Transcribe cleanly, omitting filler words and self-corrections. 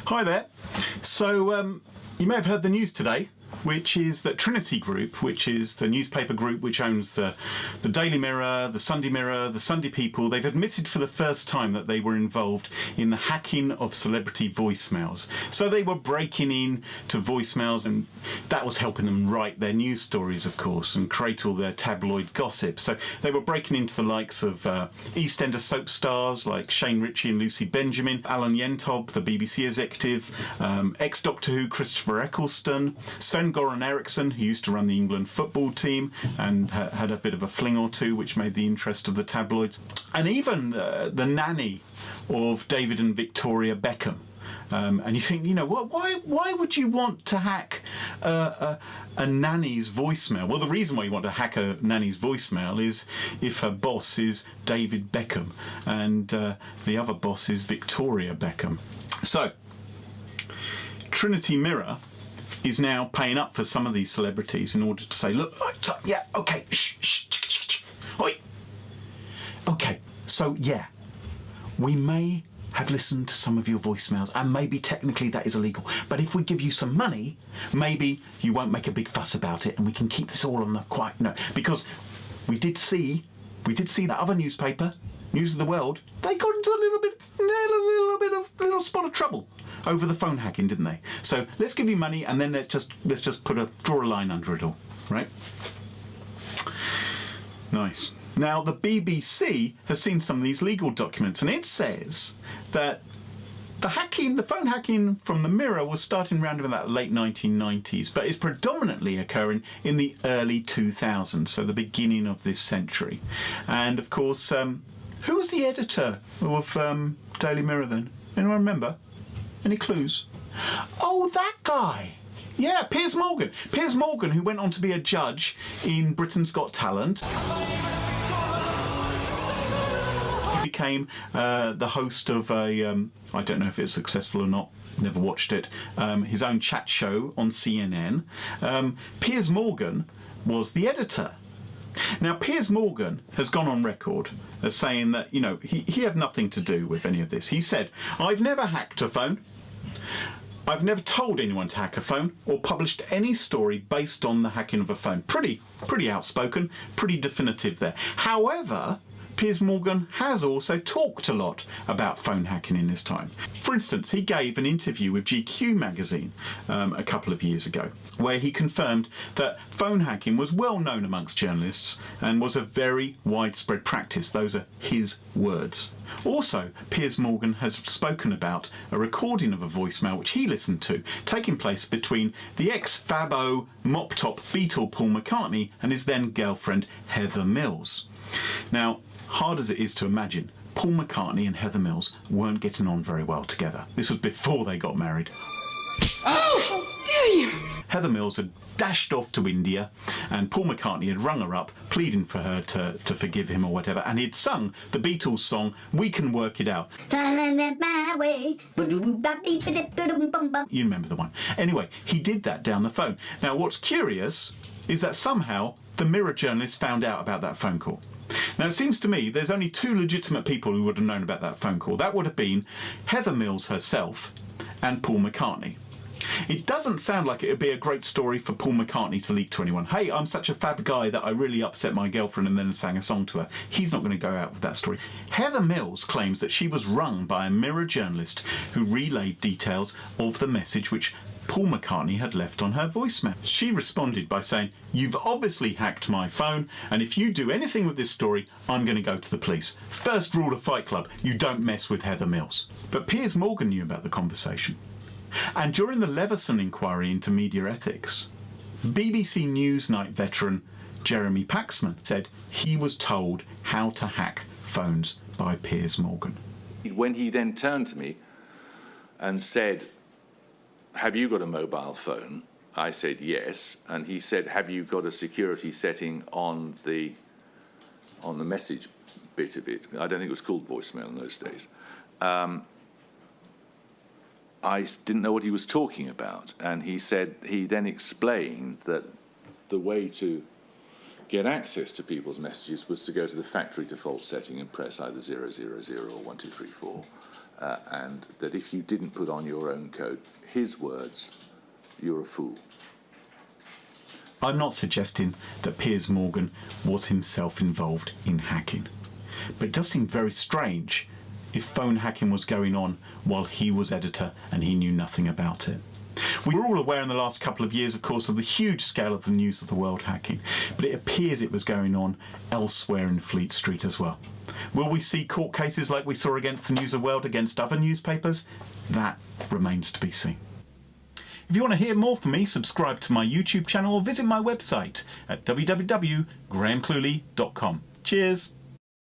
Hi there. So you may have heard the news today, which is that Trinity Group, which is the newspaper group which owns the Daily Mirror, the Sunday People, they've admitted for the first time that they were involved in the hacking of celebrity voicemails. So they were breaking in to voicemails, and that was helping them write their news stories, of course, and create all their tabloid gossip. So they were breaking into the likes of EastEnders soap stars like Shane Ritchie and Lucy Benjamin, Alan Yentob, the BBC executive, ex-Doctor Who Christopher Eccleston, Sven Goran Eriksson, who used to run the England football team and had a bit of a fling or two, which made the interest of the tabloids, and even the nanny of David and Victoria Beckham. And you think, why would you want to hack a nanny's voicemail? Well, the reason why you want to hack a nanny's voicemail is if her boss is David Beckham and the other boss is Victoria Beckham. So, Trinity Mirror is now paying up for some of these celebrities in order to say, look, yeah, okay, shh, oi. Okay, so yeah, we may have listened to some of your voicemails, and maybe technically that is illegal, but if we give you some money, maybe you won't make a big fuss about it, and we can keep this all on the quiet, because we did see that other newspaper, News of the World, they got into a little spot of trouble over the phone hacking, didn't they? So let's give you money, and then let's just draw a line under it all, right? Nice. Now the BBC has seen some of these legal documents, and it says that the phone hacking from the Mirror was starting around about the late 1990s, but is predominantly occurring in the early 2000s, so the beginning of this century. And of course, who was the editor of Daily Mirror then? Anyone remember? Any clues? Oh, that guy! Yeah, Piers Morgan. Piers Morgan, who went on to be a judge in Britain's Got Talent. He became the host of I don't know if it was successful or not, never watched it, his own chat show on CNN. Piers Morgan was the editor. Now, Piers Morgan has gone on record as saying that, he had nothing to do with any of this. He said, I've never hacked a phone. I've never told anyone to hack a phone or published any story based on the hacking of a phone. Pretty outspoken, pretty definitive there. However, Piers Morgan has also talked a lot about phone hacking in his time. For instance, he gave an interview with GQ magazine a couple of years ago, where he confirmed that phone hacking was well known amongst journalists and was a very widespread practice. Those are his words. Also, Piers Morgan has spoken about a recording of a voicemail which he listened to, taking place between the ex-Fabo mop-top Beatle Paul McCartney and his then girlfriend Heather Mills. Now, hard as it is to imagine, Paul McCartney and Heather Mills weren't getting on very well together. This was before they got married. Oh, how dare you! Heather Mills had dashed off to India, and Paul McCartney had rung her up, pleading for her to forgive him or whatever, and he'd sung the Beatles song, We Can Work It Out. You remember the one. Anyway, he did that down the phone. Now, what's curious is that somehow the Mirror journalists found out about that phone call. Now, it seems to me there's only two legitimate people who would have known about that phone call. That would have been Heather Mills herself and Paul McCartney. It doesn't sound like it would be a great story for Paul McCartney to leak to anyone. Hey, I'm such a fab guy that I really upset my girlfriend and then sang a song to her. He's not going to go out with that story. Heather Mills claims that she was rung by a Mirror journalist who relayed details of the message which Paul McCartney had left on her voicemail. She responded by saying, you've obviously hacked my phone, and if you do anything with this story, I'm going to go to the police. First rule of Fight Club, you don't mess with Heather Mills. But Piers Morgan knew about the conversation. And during the Leveson inquiry into media ethics, BBC Newsnight veteran Jeremy Paxman said he was told how to hack phones by Piers Morgan. When he then turned to me and said, have you got a mobile phone? I said yes, and he said, have you got a security setting on the message bit of it? I don't think it was called voicemail in those days. I didn't know what he was talking about, and he then explained that the way to get access to people's messages was to go to the factory default setting and press either 000 or 1234. and that if you didn't put on your own coat, his words, you're a fool. I'm not suggesting that Piers Morgan was himself involved in hacking, but it does seem very strange if phone hacking was going on while he was editor and he knew nothing about it. We were all aware in the last couple of years, of course, of the huge scale of the News of the World hacking, but it appears it was going on elsewhere in Fleet Street as well. Will we see court cases like we saw against the News of the World against other newspapers? That remains to be seen. If you want to hear more from me, subscribe to my YouTube channel or visit my website at www.grahamclulley.com. Cheers!